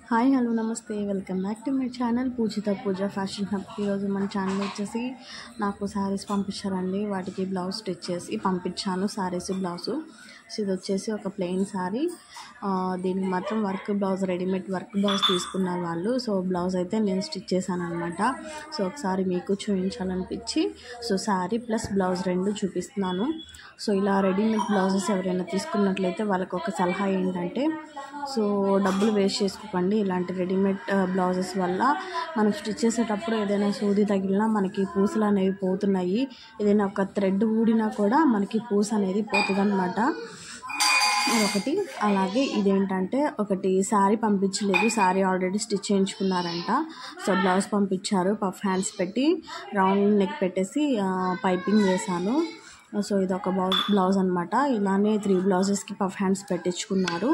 Hi hello నమస్తే welcome back to my channel Poojitha Pooja fashion hub. ఈరోజు మన ఛానల్ వచ్చేసి నాకు శారీస్ పంపించారండి. వాటికి బ్లౌజ్ స్టిచ్ చేసి పంపించాను, శారీస్ బ్లౌజు. సో ఇది వచ్చేసి ఒక ప్లెయిన్ శారీ, దీనికి మాత్రం work blouse, readymade work blouse తీసుకున్నారు వాళ్ళు. సో బ్లౌజ్ అయితే నేను స్టిచ్ చేశాను అనమాట. సో ఒకసారి మీకు చూపించాలనిపించి సో శారీ ప్లస్ బ్లౌజ్ రెండు చూపిస్తున్నాను. సో ఇలా రెడీమేడ్ బ్లౌజెస్ ఎవరైనా తీసుకున్నట్లయితే వాళ్ళకి ఒక సలహా ఏంటంటే, సో డబ్బులు వేస్ట్ చేసుకోకండి. ఇలాంటి రెడీమేడ్ బ్లౌజెస్ వల్ల మనం స్టిచ్ చేసేటప్పుడు ఏదైనా సూది తగిలినా మనకి పూసలు అనేవి పోతున్నాయి. ఏదైనా ఒక థ్రెడ్ ఊడినా కూడా మనకి పూస అనేది పోతుంది అనమాట. అదొకటి. అలాగే ఇదేంటంటే, ఒకటి శారీ పంపించలేదు, శారీ ఆల్రెడీ స్టిచ్ చేయించుకున్నారంట. సో బ్లౌజ్ పంపించారు, పఫ్ హ్యాండ్స్ పెట్టి రౌండ్ నెక్ పెట్టేసి పైపింగ్ వేశాను. సో ఇది ఒక బ్లౌజ్ అనమాట. ఇలానే 3 బ్లౌజెస్కి పఫ్ హ్యాండ్స్ పెట్టించుకున్నారు.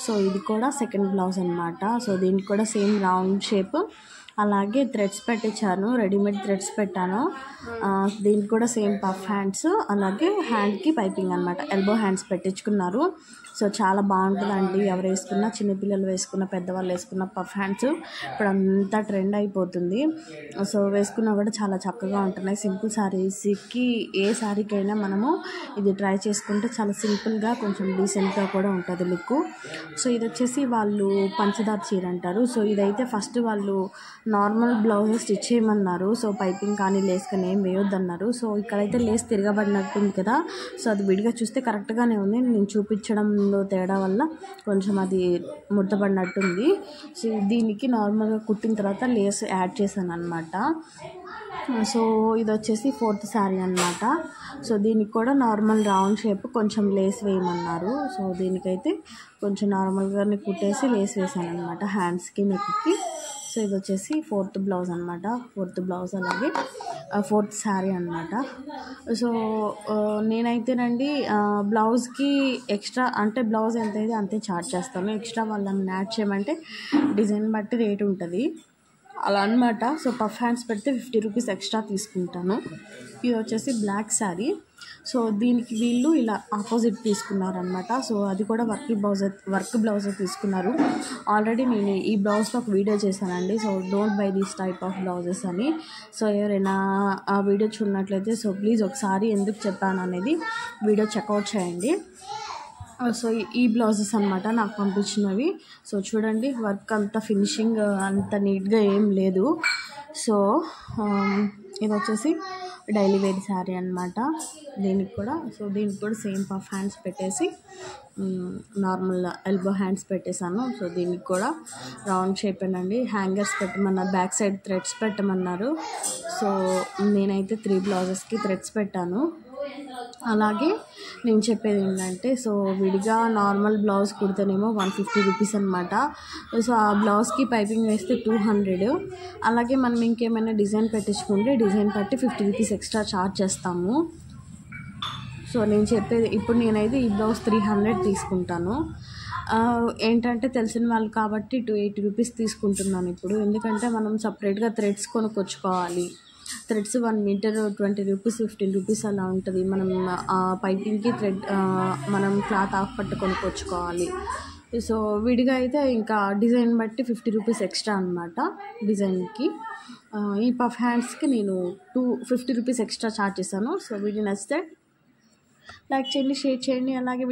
సో ఇది కూడా సెకండ్ బ్లౌజ్ అనమాట. సో దీనికి కూడా సేమ్ రౌండ్ షేప్, అలాగే థ్రెడ్స్ పెట్టించాను, రెడీమేడ్ థ్రెడ్స్ పెట్టాను. దీనికి కూడా సేమ్ పఫ్ హ్యాండ్స్, అలాగే హ్యాండ్కి పైపింగ్ అనమాట, ఎల్బో హ్యాండ్స్ పెట్టించుకున్నారు. సో చాలా బాగుంటుందండి. ఎవరు వేసుకున్నా, చిన్నపిల్లలు వేసుకున్న, పెద్దవాళ్ళు వేసుకున్న పఫ్ హ్యాండ్స్ ఇప్పుడు అంతా ట్రెండ్ అయిపోతుంది. సో వేసుకున్నా కూడా చాలా చక్కగా ఉంటున్నాయి. సింపుల్ శారీస్కి, ఏ శారీకైనా మనము ఇది ట్రై చేసుకుంటే చాలా సింపుల్గా, కొంచెం డీసెంట్గా కూడా ఉంటుంది లుక్. సో ఇది వచ్చేసి వాళ్ళు పంచదార చీర అంటారు. సో ఇదైతే ఫస్ట్ వాళ్ళు నార్మల్ బ్లౌజ్ స్టిచ్ చేయమన్నారు. సో పైపింగ్ కానీ లేస్ కానీ ఏం వేయొద్దన్నారు. సో ఇక్కడైతే లేస్ తిరగబడినట్టుంది కదా. సో అది విడిగా చూస్తే కరెక్ట్గానే ఉంది, నేను చూపించడంలో తేడా వల్ల కొంచెం అది ముడతపడినట్టుంది. సో దీనికి నార్మల్గా కుట్టిన తర్వాత లేస్ యాడ్ చేశాను అనమాట. సో ఇది వచ్చేసి 4th శారీ అనమాట. సో దీనికి కూడా నార్మల్ రౌండ్ షేప్, కొంచెం లేస్ వేయమన్నారు. సో దీనికైతే కొంచెం నార్మల్గానే కుట్టేసి లేస్ వేసాను అనమాట హ్యాండ్స్కి, నెక్కి. సో ఇది వచ్చేసి 4th బ్లౌజ్ అనమాట, 4th బ్లౌజ్, అలాగే 4th శారీ అనమాట. సో నేనైతేనండి బ్లౌజ్కి ఎక్స్ట్రా అంటే బ్లౌజ్ ఎంత అయితే అంతే ఛార్జ్ చేస్తాను. ఎక్స్ట్రా వాళ్ళని యాడ్ చేయమంటే డిజైన్ బట్టి రేట్ ఉంటుంది అలా అనమాట. సో పఫ్ హ్యాండ్స్ పెడితే 50 రూపీస్ ఎక్స్ట్రా తీసుకుంటాను. ఇది వచ్చేసి బ్లాక్ శారీ. సో దీనికి వీళ్ళు ఇలా ఆపోజిట్ తీసుకున్నారనమాట. సో అది కూడా వర్క్ బ్లౌజ్ తీసుకున్నారు. ఆల్రెడీ నేను ఈ బ్లౌజ్తో ఒక వీడియో చేశానండి. So don't by these type of blouses అని. సో ఎవరైనా ఆ వీడియో చూడనట్లయితే సో ప్లీజ్ ఒకసారి ఎందుకు చెప్పాను అనేది వీడియో చెక్అవుట్ చేయండి. సో ఈ బ్లౌజెస్ అనమాట నాకు పంపించినవి. సో చూడండి, వర్క్ అంతా ఫినిషింగ్ అంత నీట్గా ఏం లేదు. సో ఇది వచ్చేసి డైలీ వేర్ శారీ అనమాట. దీనికి కూడా సేమ్ పఫ్ హ్యాండ్స్ పెట్టేసి నార్మల్ ఎల్బో హ్యాండ్స్ పెట్టేశాను. సో దీనికి కూడా రౌండ్ షేప్ ఏనండి. హ్యాంగర్స్ పెట్టమన్నారు, బ్యాక్ సైడ్ థ్రెడ్స్ పెట్టమన్నారు. సో నేనైతే 3 బ్లౌజెస్కి థ్రెడ్స్ పెట్టాను. అలాగే నేను చెప్పేది ఏంటంటే, సో విడిగా నార్మల్ బ్లౌజ్ కుడితేనేమో 150 రూపీస్ అనమాట. సో ఆ బ్లౌజ్కి పైపింగ్ వేస్తే 200. అలాగే మనం ఇంకేమైనా డిజైన్ పెట్టించుకుంటే డిజైన్ బట్టి 50 రూపీస్ ఎక్స్ట్రా ఛార్జ్ చేస్తాము. సో నేను చెప్పేది ఇప్పుడు నేనైతే ఈ బ్లౌజ్ 300 తీసుకుంటాను. ఏంటంటే తెలిసిన వాళ్ళు కాబట్టి 280 రూపీస్ తీసుకుంటున్నాను ఇప్పుడు. ఎందుకంటే మనం సపరేట్గా థ్రెడ్స్ కొనుక్కొచ్చుకోవాలి. థ్రెడ్స్ 1 మీటర్ 20 రూపీస్, 15 రూపీస్ అలా ఉంటుంది. మనం పైపింగ్కి మనం క్లాత్ ఆఫ్ పట్టు కొనుక్కొచ్చుకోవాలి. సో విడిగా అయితే ఇంకా డిజైన్ బట్టి 50 రూపీస్ ఎక్స్ట్రా అనమాట డిజైన్కి. ఈ పఫ్ హ్యాండ్స్కి నేను 50 రూపీస్ ఎక్స్ట్రా ఛార్జ్ చేశాను. సో వీడియో నచ్చితే లైక్ చేయండి, షేర్ చేయండి, అలాగే